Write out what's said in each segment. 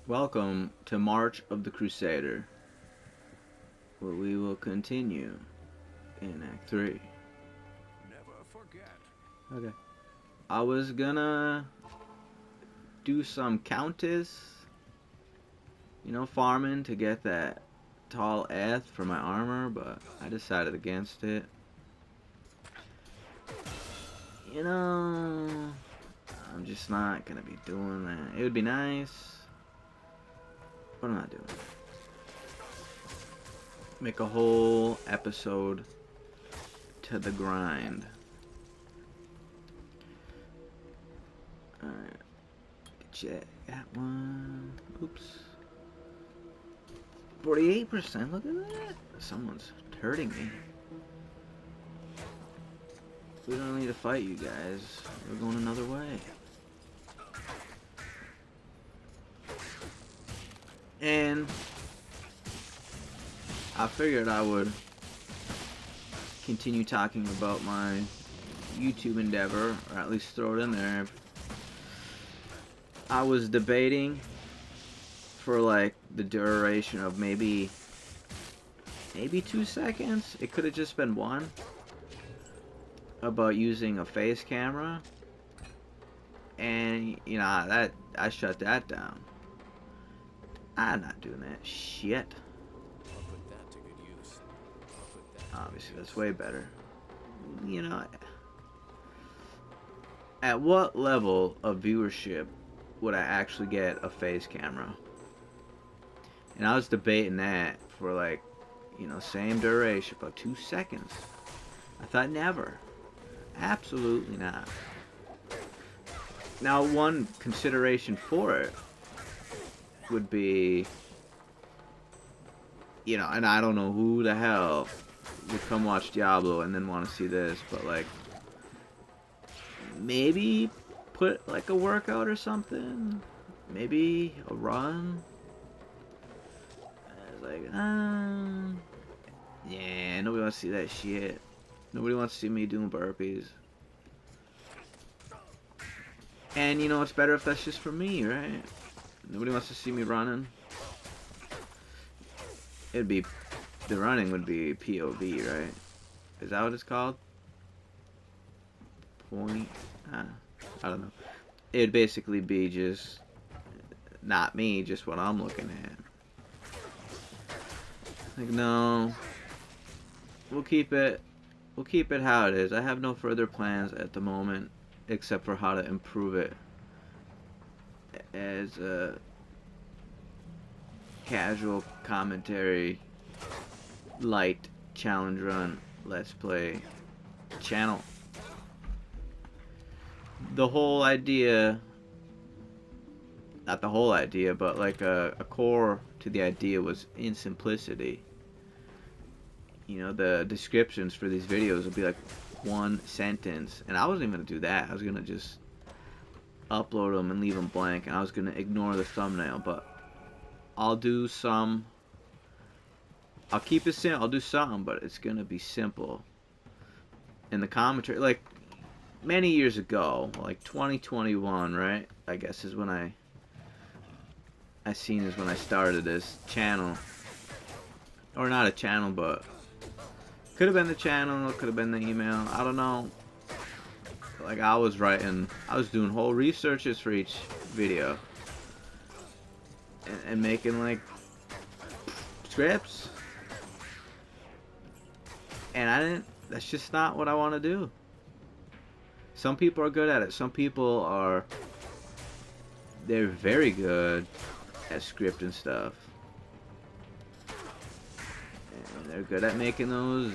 Welcome to March of the Crusader, where we will continue in Act 3. Never forget. Okay. I was gonna do some countess, farming to get that tall eth for my armor, but I decided against it. I'm just not gonna be doing that. It would be nice, but I'm not doing it. Make a whole episode to the grind. Alright. Check that one. Oops. 48%, look at that. Someone's hurting me. We don't need to fight you guys. We're going another way. And I figured I would continue talking about my YouTube endeavor, or at least throw it in there. I was debating for like the duration of maybe 2 seconds. It could have just been one. About using a face camera, and that I shut that down. I'm not doing that shit. I'll put that to good use. Obviously, that's way better. At what level of viewership would I actually get a face camera? And I was debating that for like, same duration, about 2 seconds. I thought never. Absolutely not. Now, one consideration for it would be, and I don't know who the hell would come watch Diablo and then want to see this, but like, maybe put like a workout or something, maybe a run. It's like, yeah, nobody wants to see that shit. Nobody wants to see me doing burpees. And it's better if that's just for me, right? Nobody wants to see me running. The running would be POV, right? Is that what it's called? Point? I don't know. It'd basically be just not me, just what I'm looking at. Like, no. We'll keep it how it is. I have no further plans at the moment, except for how to improve it as a casual commentary, light challenge run, let's play channel. The whole idea, not the whole idea, but like a core to the idea was in simplicity. The descriptions for these videos would be like one sentence, and I wasn't even gonna do that. I was gonna just upload them and leave them blank, and I was gonna ignore the thumbnail. But I'll do some. I'll keep it simple. I'll do something, but it's gonna be simple. And the commentary, like many years ago, like 2021, right? I guess is when I started this channel, or not a channel, but could have been the channel, could have been the email. I don't know. Like I was doing whole researches for each video, and making like scripts. And that's just not what I want to do. Some people are good at it. Some people they're very good at scripting stuff. And they're good at making those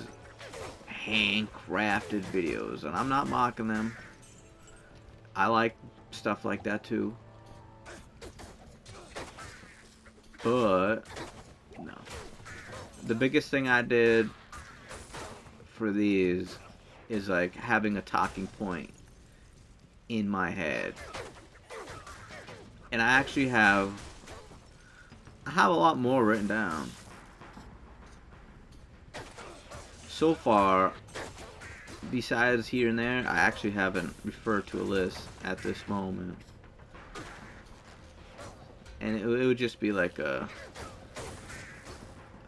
handcrafted videos. And I'm not mocking them. I like stuff like that too. But, no. The biggest thing I did for these is like having a talking point in my head. And I actually have a lot more written down. So far, besides here and there, I actually haven't referred to a list at this moment. and it would just be like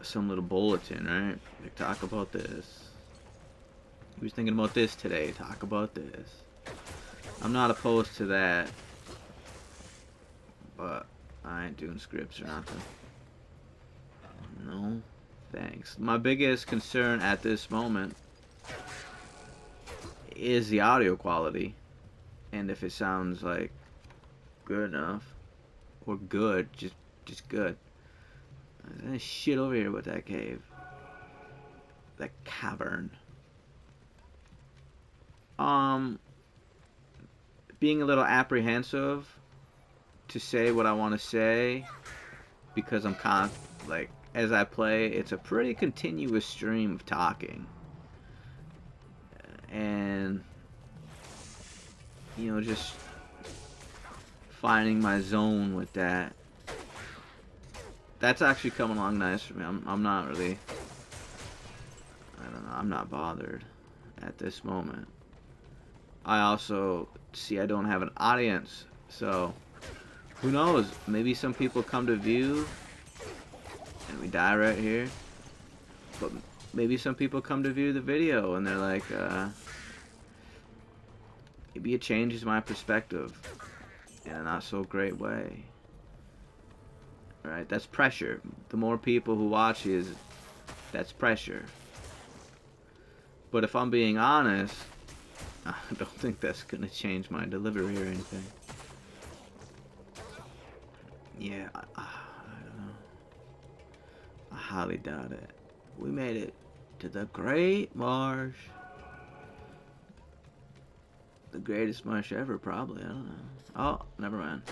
some little bulletin, right? Like, talk about this. He was thinking about this today. Talk about this. I'm not opposed to that, but I ain't doing scripts or nothing. No, thanks. My biggest concern at this moment is the audio quality, and if it sounds like good enough, or good, just good. There's shit over here with that cave, that cavern. Being a little apprehensive to say what I want to say, because I'm like, as I play, it's a pretty continuous stream of talking, and you know, just finding my zone with that. That's actually coming along nice for me. I'm not really, I don't know, I'm not bothered at this moment. I also see I don't have an audience, so who knows? Maybe some people come to view and we die right here. But maybe some people come to view the video and they're like, maybe it changes my perspective in a not so great way. Right? That's pressure. The more people who watch is, that's pressure. But if I'm being honest, I don't think that's gonna change my delivery or anything. Yeah, I don't know. I highly doubt it. We made it to the Great Marsh. The greatest marsh ever, probably. I don't know. Oh, never mind.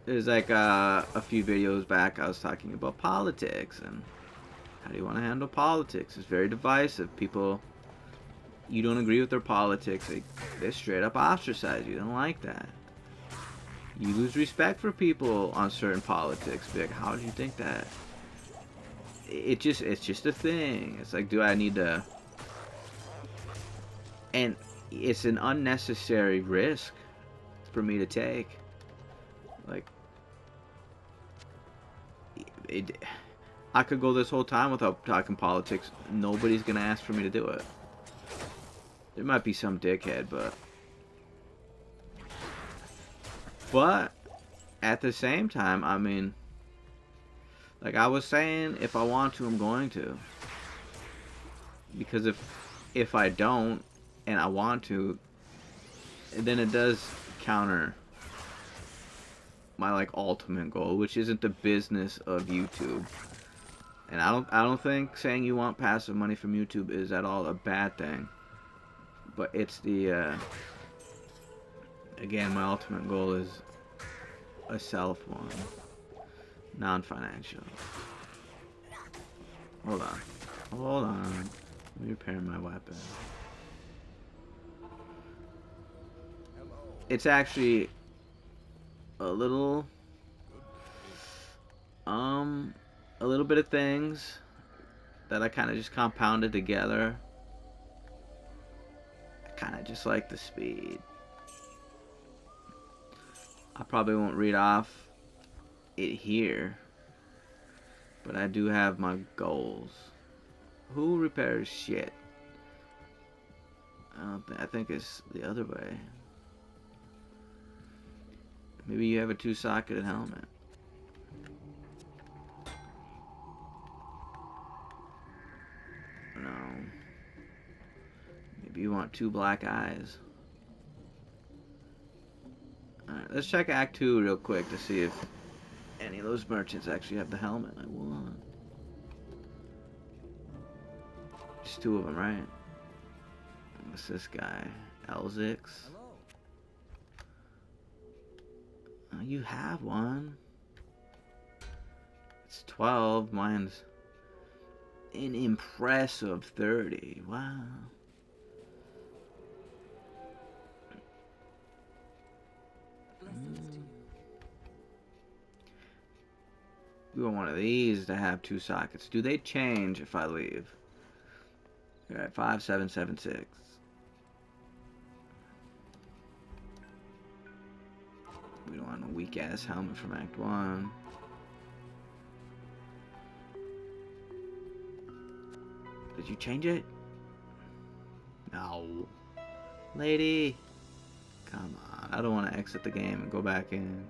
There's like a few videos back I was talking about politics and how do you want to handle politics. It's very divisive. People, you don't agree with their politics, they straight up ostracize you. They don't like that. You lose respect for people on certain politics. Be like, how did you think that? It's just a thing. It's like, do I need to? And it's an unnecessary risk for me to take. Like, I could go this whole time without talking politics. Nobody's gonna ask for me to do it. There might be some dickhead, but at the same time, I mean, like I was saying, if I want to, I'm going to. Because if I don't and I want to, then it does counter my like ultimate goal, which isn't the business of YouTube. And I don't think saying you want passive money from YouTube is at all a bad thing. But it's the again, my ultimate goal is a self one, non-financial. Hold on. Let me repair my weapon. It's actually a little bit of things that I kind of just compounded together. I kind of just like the speed. I probably won't read off it here, but I do have my goals. Who repairs shit? I think it's the other way. Maybe you have a two-socketed helmet. No. Maybe you want two black eyes. Alright, let's check Act 2 real quick to see if any of those merchants actually have the helmet I want. Just two of them, right? What's this guy? Elzix? Oh, you have one. It's 12. Mine's an impressive 30. Wow. We want one of these to have two sockets. Do they change if I leave? Alright, 5776. We don't want a weak ass helmet from Act 1. Did you change it? No. Lady! Come on. I don't want to exit the game and go back in.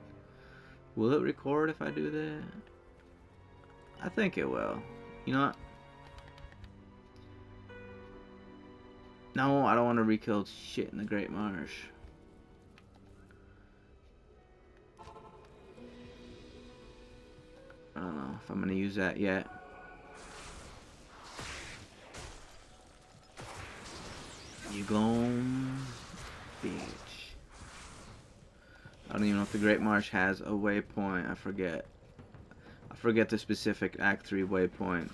Will it record if I do that? I think it will. You know what? No, I don't want to re-kill shit in the Great Marsh. I don't know if I'm going to use that yet. You gone, bitch. I don't even know if the Great Marsh has a waypoint. I forget. I forget the specific Act 3 waypoints.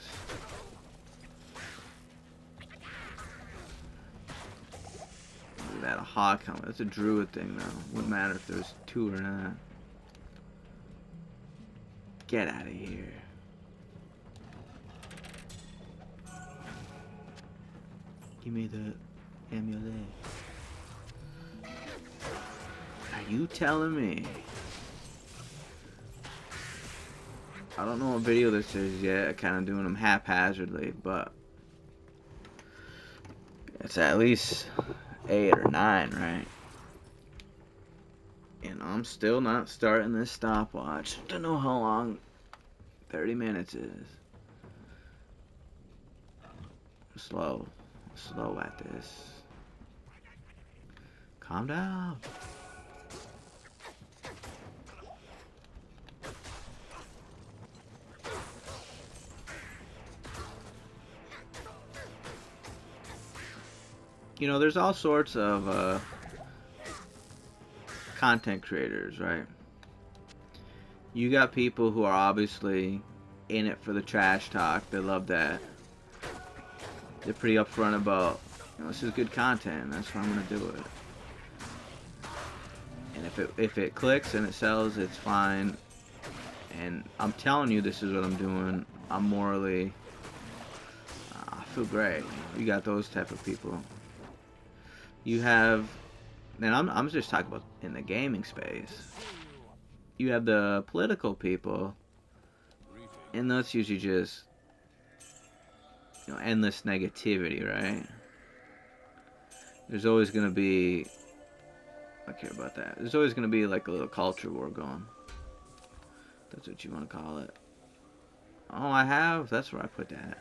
Look at that, a hawk helmet. That's a druid thing though. Wouldn't matter if there's two or not. Get out of here. Give me the amulet. Are you telling me? I don't know what video this is yet. I'm kind of doing them haphazardly, but it's at least 8 or 9, right? And I'm still not starting this stopwatch. Don't know how long 30 minutes is. Slow at this. Calm down. You know, there's all sorts of content creators, right? You got people who are obviously in it for the trash talk. They love that. They're pretty upfront about, you know, this is good content. That's why I'm gonna do it. And if it clicks and it sells, it's fine. And I'm telling you, this is what I'm doing. I'm morally, I feel great. You got those type of people. You have, and I'm just talking about in the gaming space. You have the political people, and that's usually just, you know, endless negativity, right? There's always gonna be, I don't care about that. There's always gonna be like a little culture war going. That's what you want to call it. Oh, I have. That's where I put that.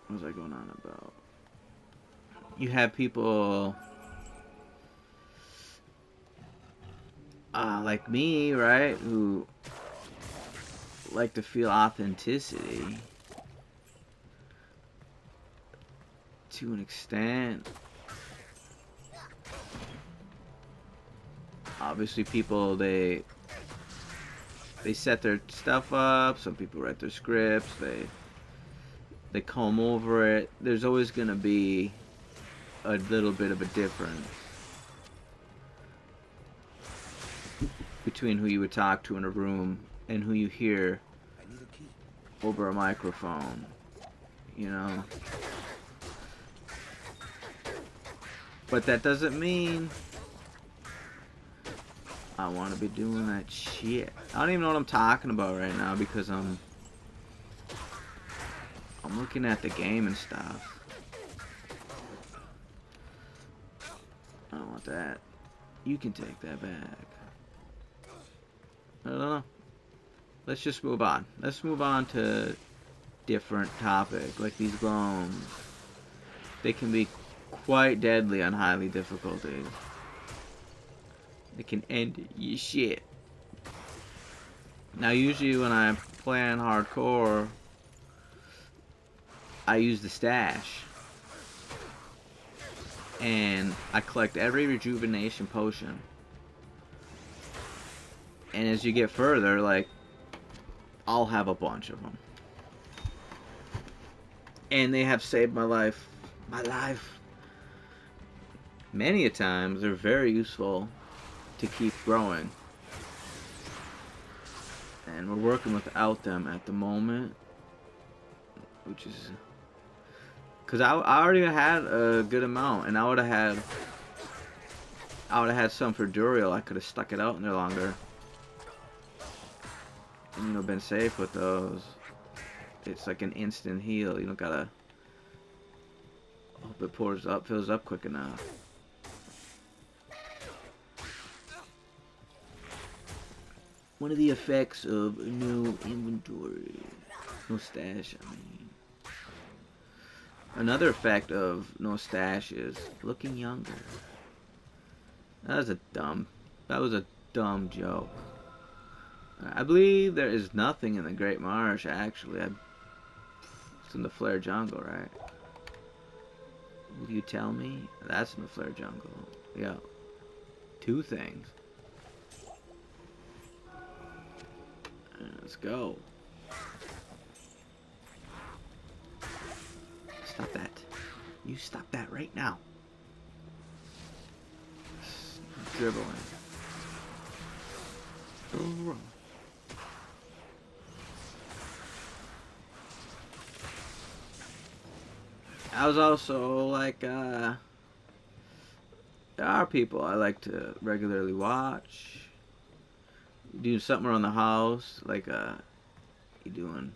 What was I going on about? You have people like me, right, who like to feel authenticity to an extent. Obviously, people they set their stuff up. Some people write their scripts. They comb over it. There's always gonna be a little bit of a difference between who you would talk to in a room and who you hear over a microphone, you know. But that doesn't mean I want to be doing that shit. I don't even know what I'm talking about right now because I'm looking at the game and stuff. I don't want that. You can take that back. I don't know. Let's just move on. Let's move on to different topic, like these bones. They can be quite deadly on highly difficulties. They can end your shit. Now, usually when I play on hardcore, I use the stash. And I collect every rejuvenation potion. And as you get further, like, I'll have a bunch of them. And they have saved my life. My life. Many a times, they're very useful to keep growing. And we're working without them at the moment, which is Cause I already had a good amount, and I would have had some for Duriel. I could have stuck it out in there longer, and you know, been safe with those. It's like an instant heal. You don't gotta hope it fills up quick enough. One of the effects of no inventory, no stash. I mean, another effect of no stash is looking younger. That was a dumb joke. I believe there is nothing in the Great Marsh, actually. It's in the Flare Jungle, right? Will you tell me? That's in the Flare Jungle. Yeah. 2 things. Let's go. Stop that. You stop that right now. Dribbling. Oh. I was also like, there are people I like to regularly watch. Do something around the house, like you doing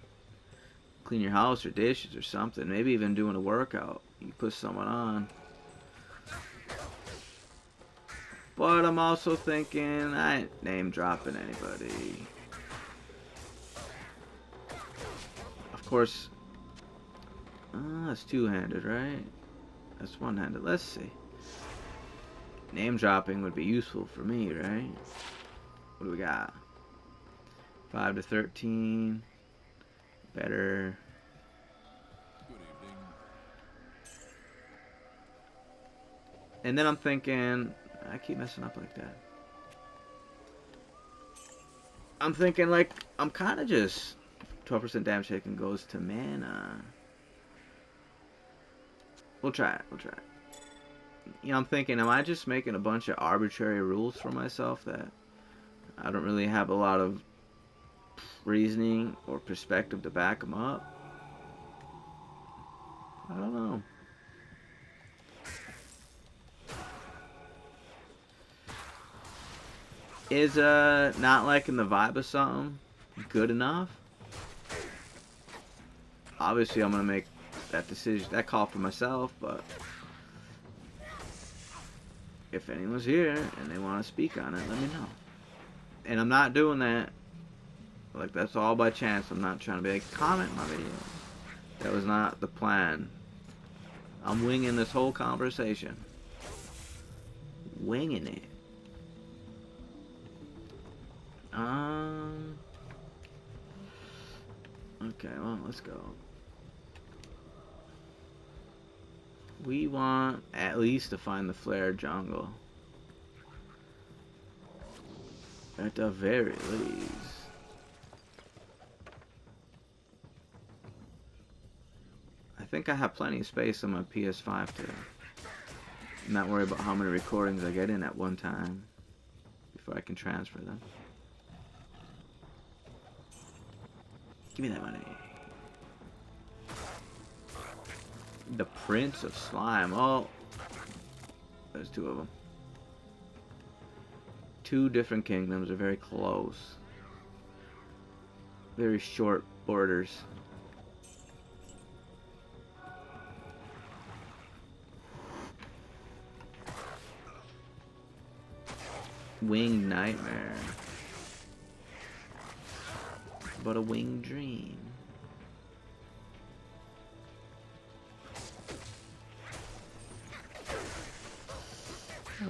clean your house or dishes or something. Maybe even doing a workout. You put someone on. But I'm also thinking I ain't name dropping anybody. Of course. That's 2-handed, right? That's 1-handed. Let's see. Name dropping would be useful for me, right? What do we got? 5 to 13. Better. Good evening. And then I'm thinking, I keep messing up like that. I'm thinking like, I'm kind of just 12% damage taken goes to mana. We'll try it. You know, I'm thinking, am I just making a bunch of arbitrary rules for myself that I don't really have a lot of reasoning or perspective to back them up? I don't know. Is not liking the vibe of something good enough? Obviously, I'm gonna make that decision, that call for myself, but if anyone's here and they want to speak on it, let me know. And I'm not doing that. Like, that's all by chance. I'm not trying to be like, comment my video. That was not the plan. I'm winging this whole conversation. Winging it. Okay, well, let's go. We want at least to find the Flare Jungle. At the very least. I think I have plenty of space on my PS5 to not worry about how many recordings I get in at one time before I can transfer them. Give me that money. The Prince of Slime. Oh, there's 2 of them. 2 different kingdoms are very close. Very short borders. Winged nightmare. But a winged dream.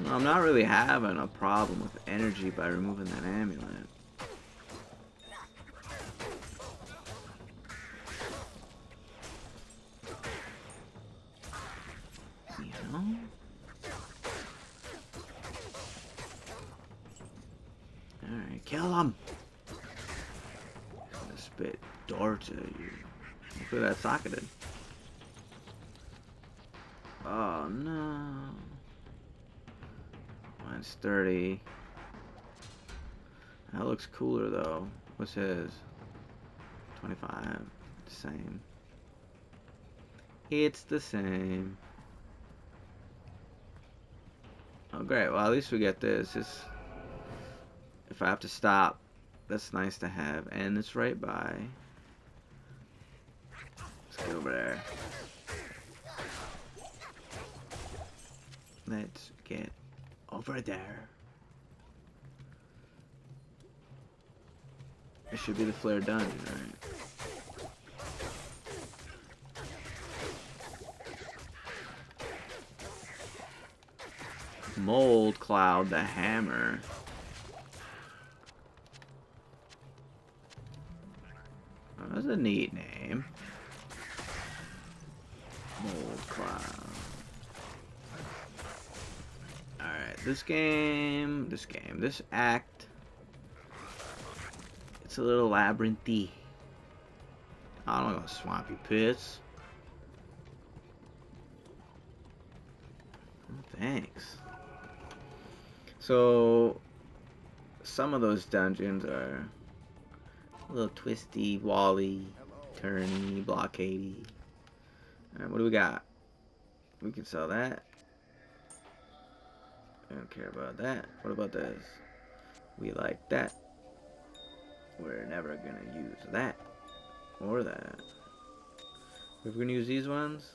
I'm not really having a problem with energy by removing that amulet. You know? Alright, kill him! I'm gonna spit darts at you. Look at that socketed. Oh no. Mine's 30. That looks cooler though. What's his? 25. Same. It's the same. Oh, great. Well, at least we get this. Just, if I have to stop, that's nice to have. And it's right by. Let's get over there. Let's get over there. It should be the flare dungeon, right? Mold Cloud the Hammer. Oh, that's a neat name. Mold Cloud. Alright, this act, it's a little labyrinthy. I don't know, swampy pits. Oh, thanks. So, some of those dungeons are a little twisty, wally, turny, blockadey. Alright, what do we got? We can sell that. I don't care about that. What about this? We like that. We're never gonna use that. Or that. We're gonna use these ones.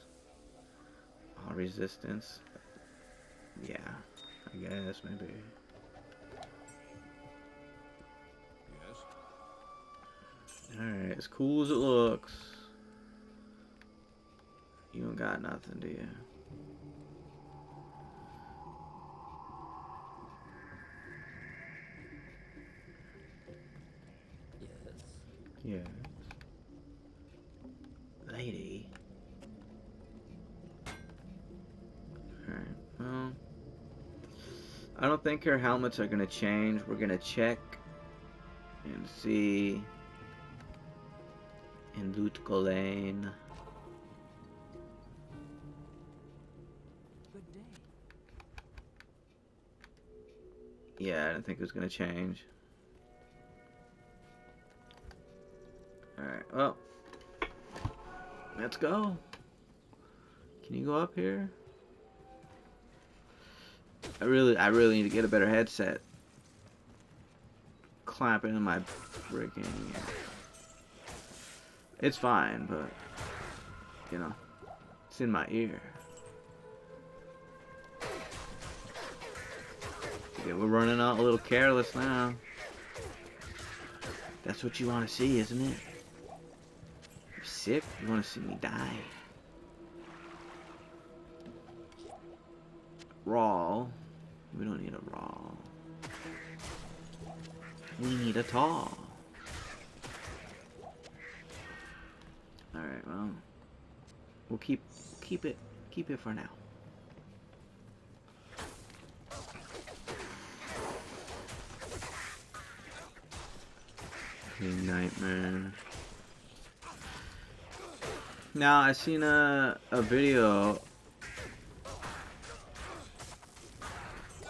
All resistance. Yeah. I guess, maybe. Yes. Alright, as cool as it looks. You don't got nothing, do you? Yes. Lady. Alright, well. I don't think her helmets are gonna change. We're gonna check and see in Loot Lane. Good day. Yeah, I don't think it was gonna change. Alright, well. Let's go. Can you go up here? I really need to get a better headset. Clamping in my freaking. It's fine, but you know, it's in my ear. Okay, we're running out a little careless now. That's what you want to see, isn't it? You're sick. You want to see me die. Raw. We don't need a raw. We need a tall. Alright, well. We'll keep it for now. Nightmare. Now I seen a video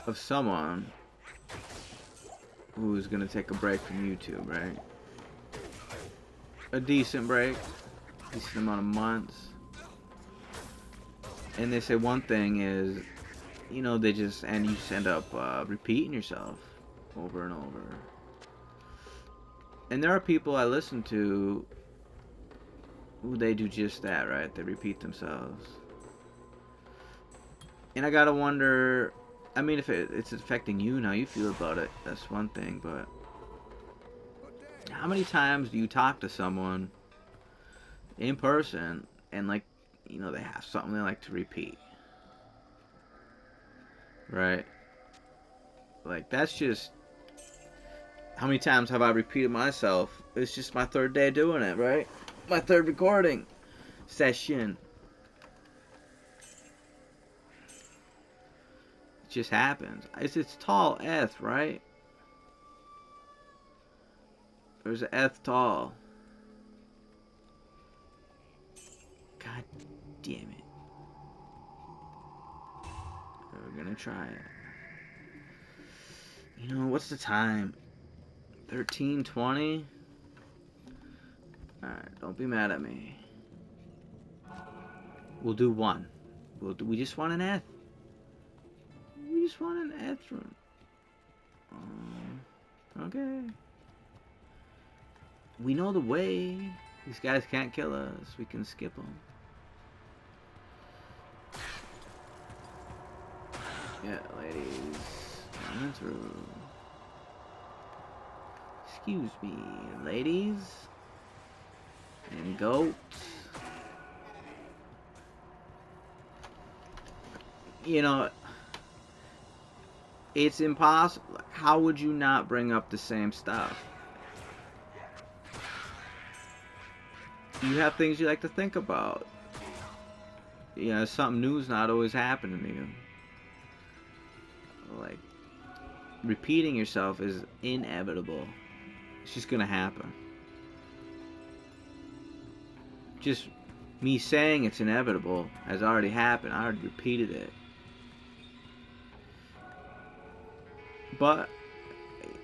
of someone who's gonna take a break from YouTube, right? A decent break, decent amount of months. And they say one thing is, you know, you just end up repeating yourself over and over. And there are people I listen to who they do just that, right? They repeat themselves. And I gotta wonder, I mean, if it's affecting you and how you feel about it, that's one thing, but how many times do you talk to someone in person and, like, you know, they have something they like to repeat? Right? Like, that's just, how many times have I repeated myself? It's just my third day doing it, right? My third recording session. It just happens. It's tall Eth, right? There's an Eth tall. God damn it. We're gonna try it. You know, what's the time? 13:20? Alright, don't be mad at me. We'll do one. We just want an Eth. We just want an Eth rune. Okay. We know the way. These guys can't kill us. We can skip them. Yeah, ladies. Coming through. Excuse me, ladies. And goats. You know, it's impossible. How would you not bring up the same stuff? You have things you like to think about. You know, something new's not always happening to you. Like, repeating yourself is inevitable. It's just gonna happen. Just me saying it's inevitable has already happened. I already repeated it. But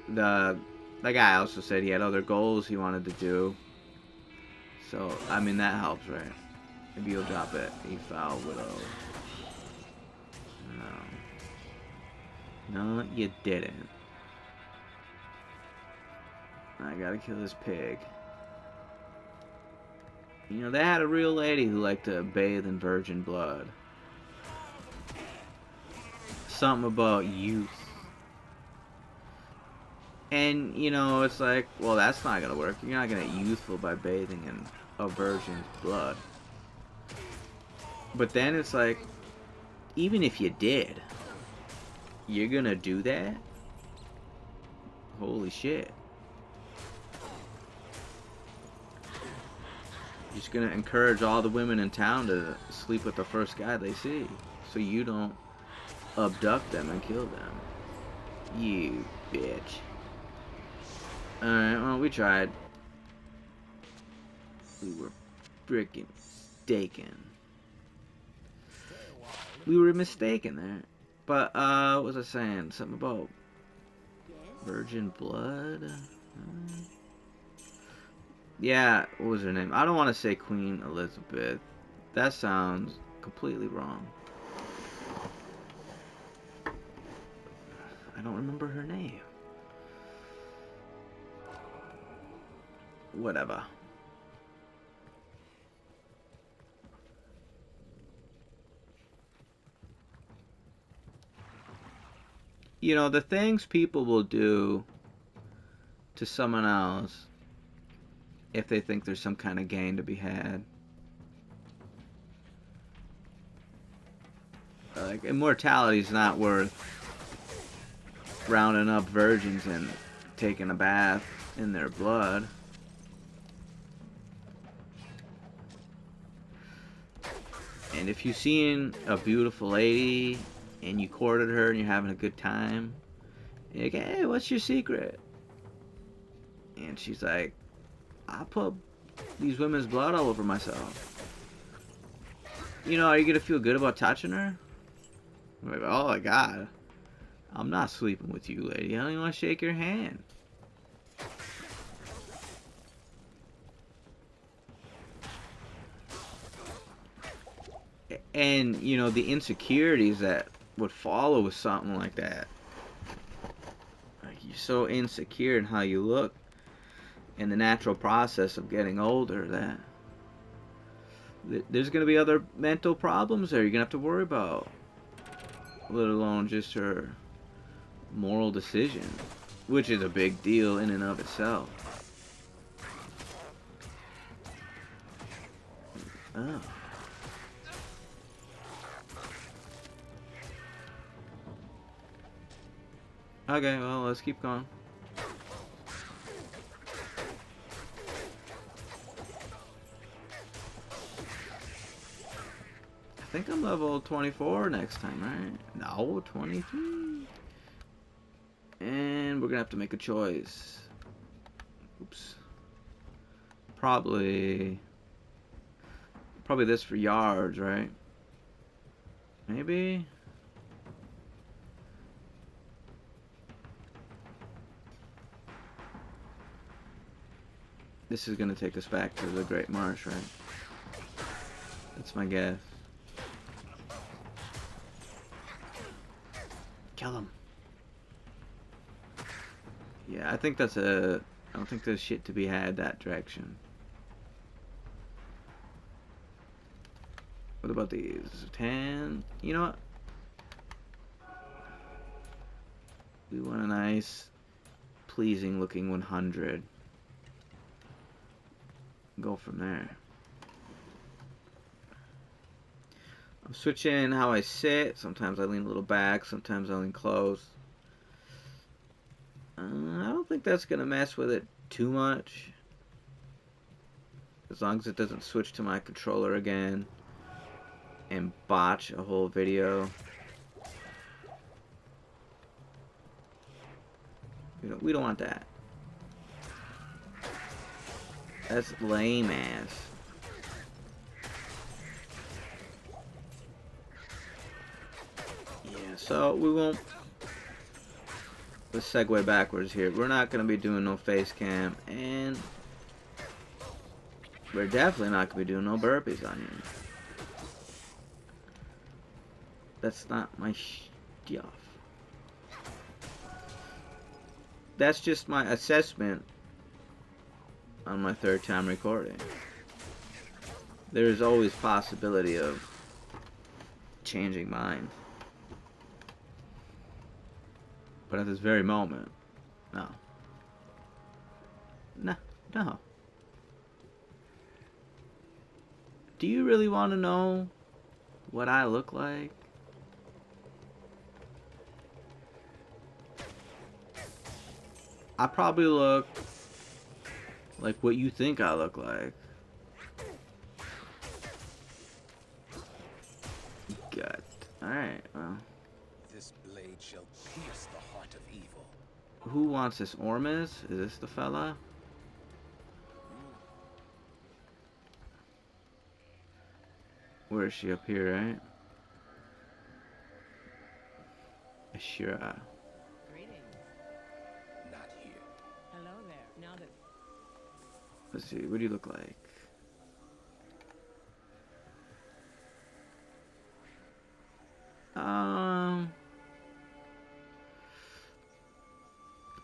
the guy also said he had other goals he wanted to do. So, I mean, that helps, right? Maybe you'll drop it. A foul widow. No. No, you didn't. I gotta kill this pig. You know, they had a real lady who liked to bathe in virgin blood. Something about youth. And, you know, it's like, well, that's not gonna work. You're not gonna get youthful by bathing in a virgin's blood. But then it's like, even if you did, you're gonna do that? Holy shit. You're just gonna encourage all the women in town to sleep with the first guy they see, so you don't abduct them and kill them. You bitch. Alright, well, we tried. We were freaking mistaken. We were mistaken there. But, what was I saying? Something about virgin blood? Yeah, what was her name? I don't want to say Queen Elizabeth. That sounds completely wrong. I don't remember her name. Whatever. You know, the things people will do to someone else if they think there's some kind of gain to be had. Like, immortality is not worth rounding up virgins and taking a bath in their blood. And if you've seen a beautiful lady and you courted her and you're having a good time, you're like, hey, what's your secret? And she's like, I put these women's blood all over myself. You know, are you gonna feel good about touching her? I'm like, oh my god, I'm not sleeping with you, lady. I don't even want to shake your hand. And, you know, the insecurities that would follow with something like that. Like, you're so insecure in how you look in the natural process of getting older that there's going to be other mental problems there you're going to have to worry about. Let alone just her moral decision, which is a big deal in and of itself. Oh. Okay, well, let's keep going. I think I'm level 24 next time, right? No, 23. And we're gonna have to make a choice. Oops. Probably this for yards, right? Maybe? This is gonna take us back to the Great Marsh, right? That's my guess. Kill him. Yeah, I think that's a... I don't think there's shit to be had that direction. What about these? 10? You know what? We want a nice, pleasing looking 100. Go from there. I'm switching how I sit. Sometimes I lean a little back. Sometimes I lean close. I don't think that's going to mess with it too much. As long as it doesn't switch to my controller again and botch a whole video. We don't want that. That's lame ass. Yeah, so we won't... Let's segue backwards here. We're not going to be doing no face cam, and we're definitely not going to be doing no burpees on you. That's not my stuff. That's just my assessment on my third time recording. There's always possibility of changing minds. But at this very moment, no. No. Do you really want to know what I look like? I probably look like what you think I look like. Gut. Alright, well. This blade shall pierce the heart of evil. Who wants this? Ormus? Is this the fella? Where is she? Up here, right? Ashura. Not here. Hello there. Now that Let's see, what do you look like?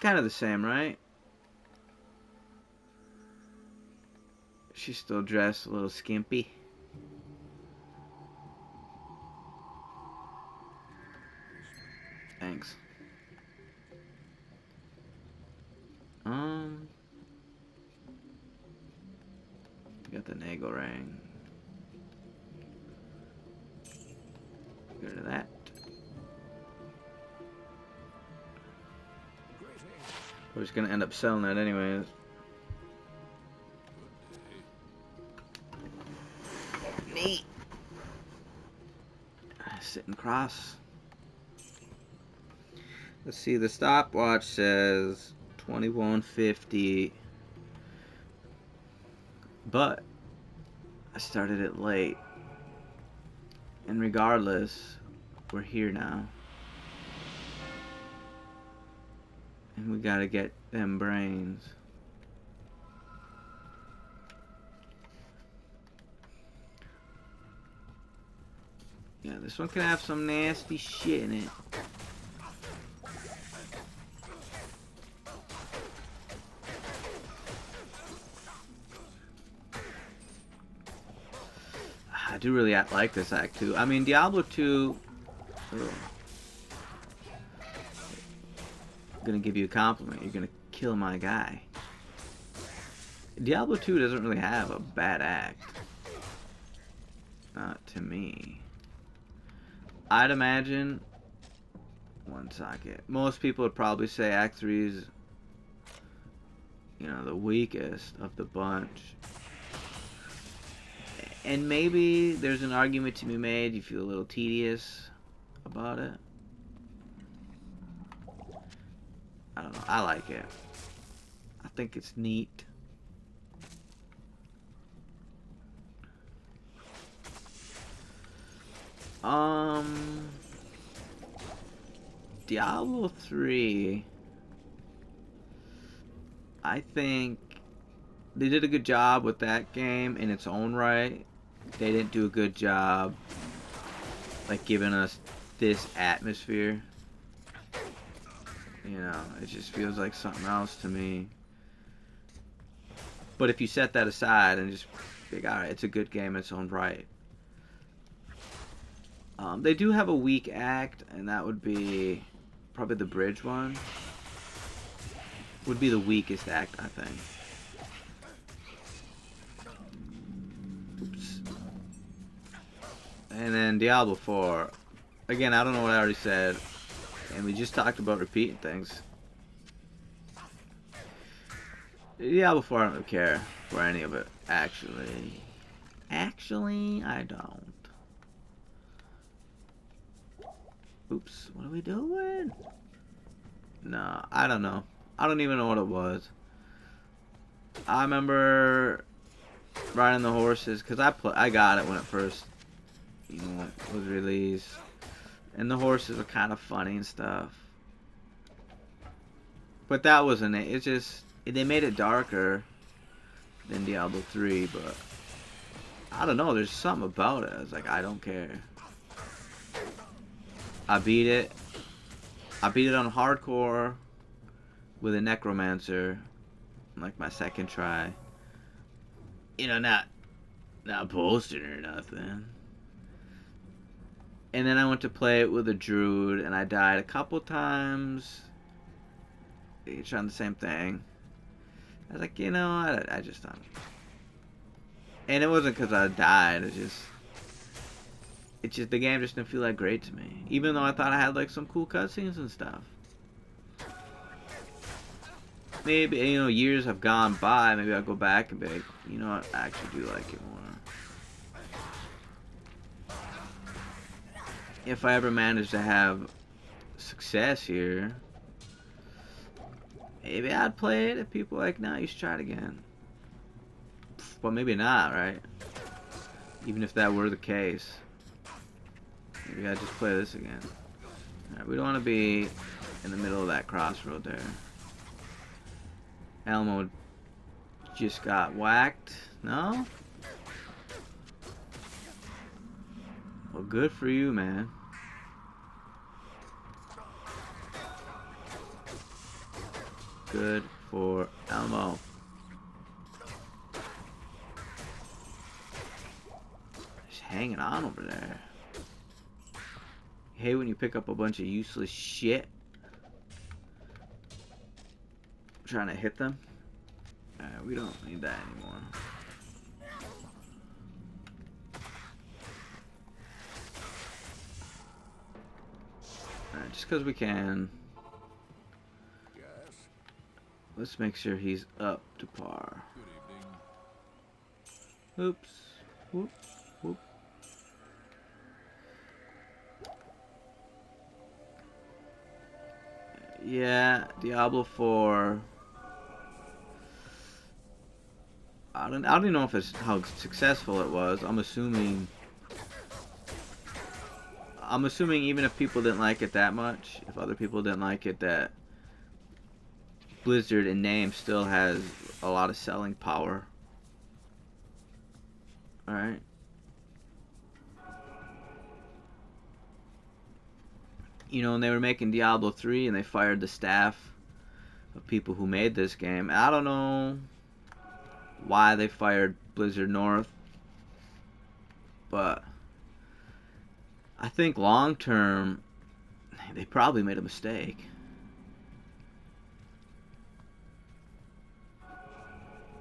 Kind of the same, right? She's still dressed a little skimpy. Thanks. Got the Nagel ring. Get rid of that. We're just gonna end up selling that anyways. Neat. Sitting cross. Let's see, the stopwatch says 21:50. But I started it late. And regardless, we're here now. And we gotta get them brains. Yeah, this one can have some nasty shit in it. I do really like this act too. I mean, Diablo 2. Ugh. I'm gonna give you a compliment. You're gonna kill my guy. Diablo 2 doesn't really have a bad act. Not to me. I'd imagine. One socket. Most people would probably say Act 3 is, you know, the weakest of the bunch. And maybe there's an argument to be made. You feel a little tedious about it. I don't know. I like it. I think it's neat. Diablo 3. I think they did a good job with that game in its own right. They didn't do a good job like giving us this atmosphere. You know, it just feels like something else to me. But if you set that aside and just think, alright, it's a good game in its own right. They do have a weak act, and that would be probably the bridge one. Would be the weakest act, I think. Oops. And then Diablo 4. Again, I don't know what I already said. And we just talked about repeating things. Diablo 4, I don't really care for any of it, actually. Actually, I don't. Oops, what are we doing? No, I don't know. I don't even know what it was. I remember riding the horses, because I got it when it first, you know, was released. And the horses are kind of funny and stuff. But that wasn't it. It's just, they made it darker than Diablo 3, but I don't know, there's something about it. I was like, I don't care. I beat it. I beat it on hardcore with a necromancer, like my second try. You know, not boasting or nothing. And then I went to play it with a druid, and I died a couple times. Trying the same thing. I was like, you know, I just don't. And it wasn't because I died. It's just the game just didn't feel that great to me. Even though I thought I had like some cool cutscenes and stuff. Maybe, you know, years have gone by. Maybe I'll go back and be like, you know what, I actually do like it more. If I ever manage to have success here, maybe I'd play it if people are like, nah, you should try it again. But maybe not, right? Even if that were the case. Maybe I'd just play this again. Alright, we don't want to be in the middle of that crossroad there. Elmo just got whacked. No? Well, good for you, man. Good for Elmo. Just hanging on over there. You hate when you pick up a bunch of useless shit. Trying to hit them. Alright, we don't need that anymore. Alright, just because we can. Yes. Let's make sure he's up to par. Good evening. Oops. Whoop. Whoop. Yeah, Diablo 4. I don't even know if it's how successful it was. I'm assuming even if people didn't like it that much, if other people didn't like it, that Blizzard in name still has a lot of selling power. Alright. You know, when they were making Diablo 3 and they fired the staff of people who made this game, I don't know why they fired Blizzard North, but I think long term they probably made a mistake.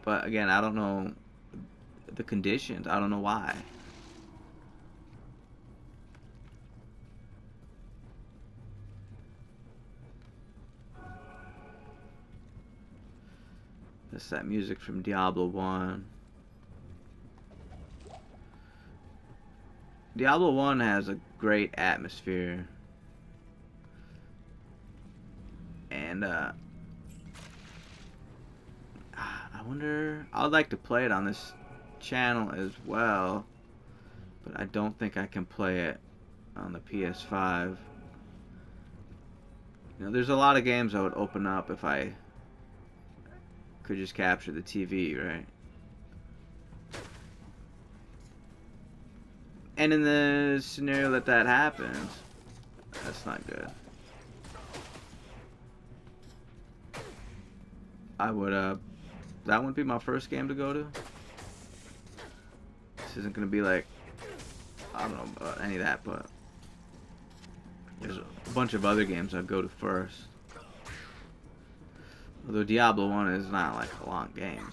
But again, I don't know the conditions. I don't know why. That's that music from Diablo 1. Diablo 1 has a great atmosphere. And, I wonder, I would like to play it on this channel as well. But I don't think I can play it on the PS5. You know, there's a lot of games I would open up if I could just capture the TV, right? And in the scenario that happens, that's not good. I would, that wouldn't be my first game to go to. This isn't gonna be like, I don't know about any of that, but there's a bunch of other games I'd go to first. Although Diablo 1 is not like a long game.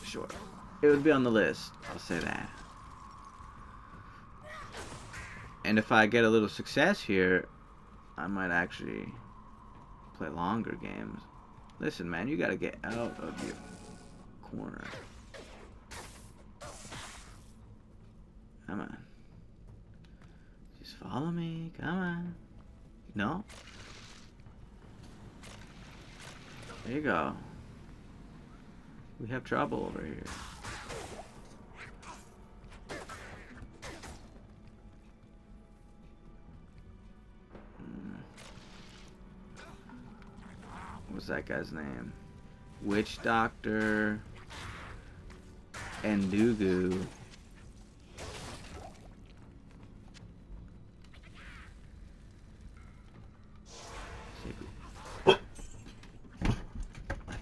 Sure. It would be on the list, I'll say that. And if I get a little success here, I might actually play longer games. Listen, man, you gotta get out of your corner. Come on. Just follow me. Come on. No? There you go. We have trouble over here. What's that guy's name? Witch Doctor and Dugu. I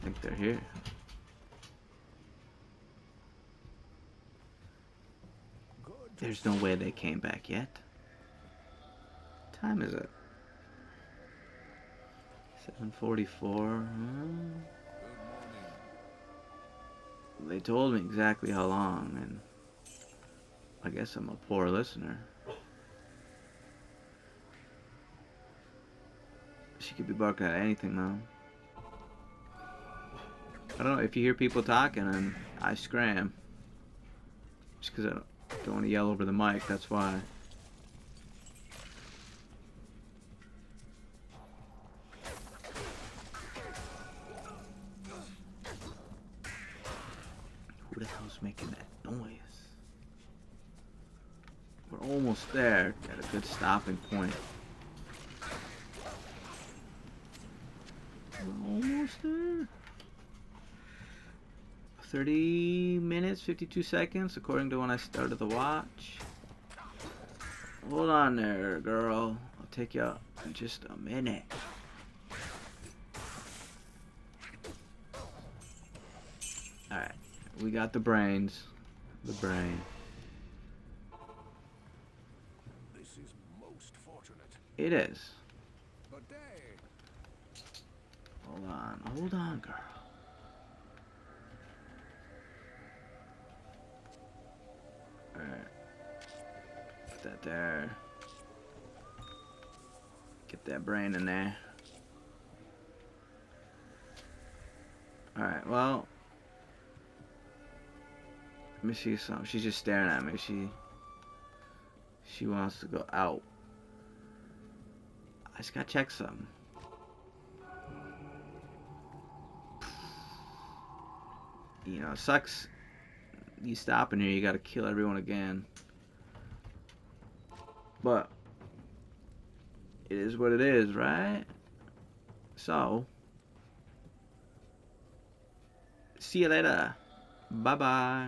think they're here. There's no way they came back yet. What time is it? 7:44. They told me exactly how long, and I guess I'm a poor listener. She could be barking at anything, though. I don't know if you hear people talking and I scram. Just because I don't want to yell over the mic, that's why. Who the hell's making that noise? We're almost there at a good stopping point. We're almost there. 30 minutes, 52 seconds, according to when I started the watch. Hold on there, girl. I'll take you out in just a minute. Alright, we got the brains. The brain. This is most fortunate. It is. But Hold on, girl. Alright. Put that there. Get that brain in there. Alright, well. Let me see something. She's just staring at me. She wants to go out. I just gotta check something. You know, it sucks. You stop in here, you gotta kill everyone again. But it is what it is, right? So, see you later. Bye bye.